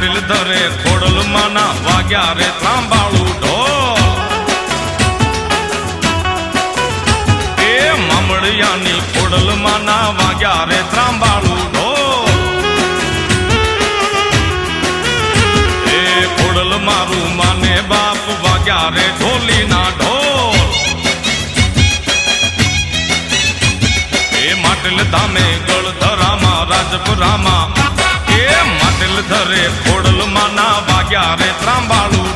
માટલ ધરે ખોડલ માના વાગ્યા રે ત્રાંબાળું ઢોલ એ મામડિયાની ખોડલ માના વાગ્યા રે ત્રાંબાળું ઢોલ એ ખોડલ મારું માને બાપ વાગ્યા રે ઢોલીના ઢોલ એ માટલ ધામે ગળધરામાં રાજપુરામાં એ માટલ ધરે ખોડલ માના વાગ્યા રે ત્રાંબાળું